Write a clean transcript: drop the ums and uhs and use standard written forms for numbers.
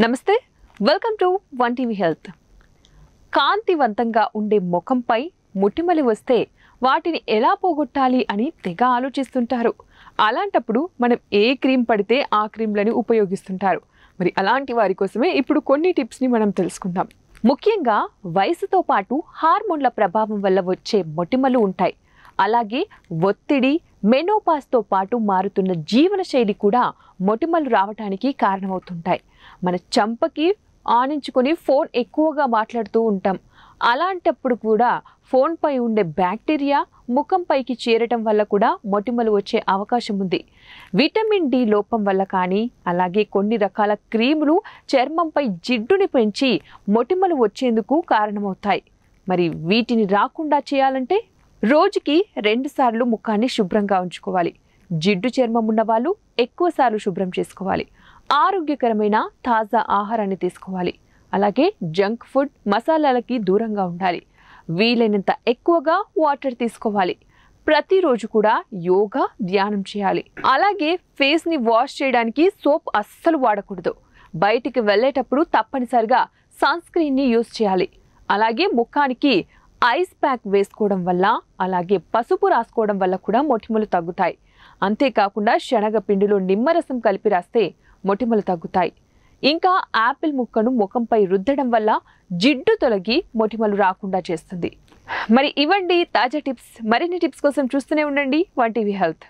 నమస్తే welcome to one TV health. కాంతివంతంగా ఉండే ముఖంపై ముటిమలు వస్తే వాటిని ఎలా పోగొట్టాలి అని తెగ ఆలోచిస్తుంటారు. అలాంటప్పుడు మనం ఏ క్రీమ్ పడితే ఆ క్రీమ్లను ఉపయోగిస్తుంటారు. మరి అలాంటి వారి కోసమే ఇప్పుడు కొన్ని టిప్స్ని మనం తెలుసుకుందాం. ముఖ్యంగా వయసుతో పాటు హార్మోన్ల ప్రభావం వల్ల వచ్చే మొటిమలు ఉంటాయి. అలాగే ఒత్తిడి, మెనోపాస్తో పాటు మారుతున్న జీవనశైలి కూడా మొటిమలు రావడానికి కారణమవుతుంటాయి. మన చంపకి ఆనించుకొని ఫోన్ ఎక్కువగా మాట్లాడుతూ ఉంటాం. అలాంటప్పుడు కూడా ఫోన్పై ఉండే బ్యాక్టీరియా ముఖంపైకి చేరటం వల్ల కూడా మొటిమలు వచ్చే అవకాశం ఉంది. విటమిన్ డి లోపం వల్ల కానీ, అలాగే కొన్ని రకాల క్రీములు చర్మంపై జిడ్డుని పెంచి మొటిమలు వచ్చేందుకు కారణమవుతాయి. మరి వీటిని రాకుండా చేయాలంటే రోజుకి 2 సార్లు ముఖాన్ని శుభ్రంగా ఉంచుకోవాలి. జిడ్డు చర్మం ఉన్న వాళ్ళు ఎక్కువసార్లు శుభ్రం చేసుకోవాలి. ఆరోగ్యకరమైన తాజా ఆహారాన్ని తీసుకోవాలి. అలాగే జంక్ ఫుడ్, మసాలాలకి దూరంగా ఉండాలి. వీలైనంత ఎక్కువగా వాటర్ తీసుకోవాలి. ప్రతిరోజు కూడా యోగా, ధ్యానం చేయాలి. అలాగే ఫేస్ని వాష్ చేయడానికి సోప్ అస్సలు వాడకూడదు. బయటికి వెళ్ళేటప్పుడు తప్పనిసరిగా సన్ స్క్రీన్ని యూజ్ చేయాలి. అలాగే ముఖానికి ఐస్ ప్యాక్ వేసుకోవడం వల్ల, అలాగే పసుపు రాసుకోవడం వల్ల కూడా మొటిమలు తగ్గుతాయి. అంతేకాకుండా శనగపిండిలో నిమ్మరసం కలిపి రాస్తే మొటిమలు తగ్గుతాయి. ఇంకా యాపిల్ ముక్కను ముఖంపై రుద్దడం వల్ల జిడ్డు తొలగి మొటిమలు రాకుండా చేస్తుంది. మరి ఇవ్వండి తాజా టిప్స్. మరిన్ని టిప్స్ కోసం చూస్తూనే ఉండండి వన్ టీవీ హెల్త్.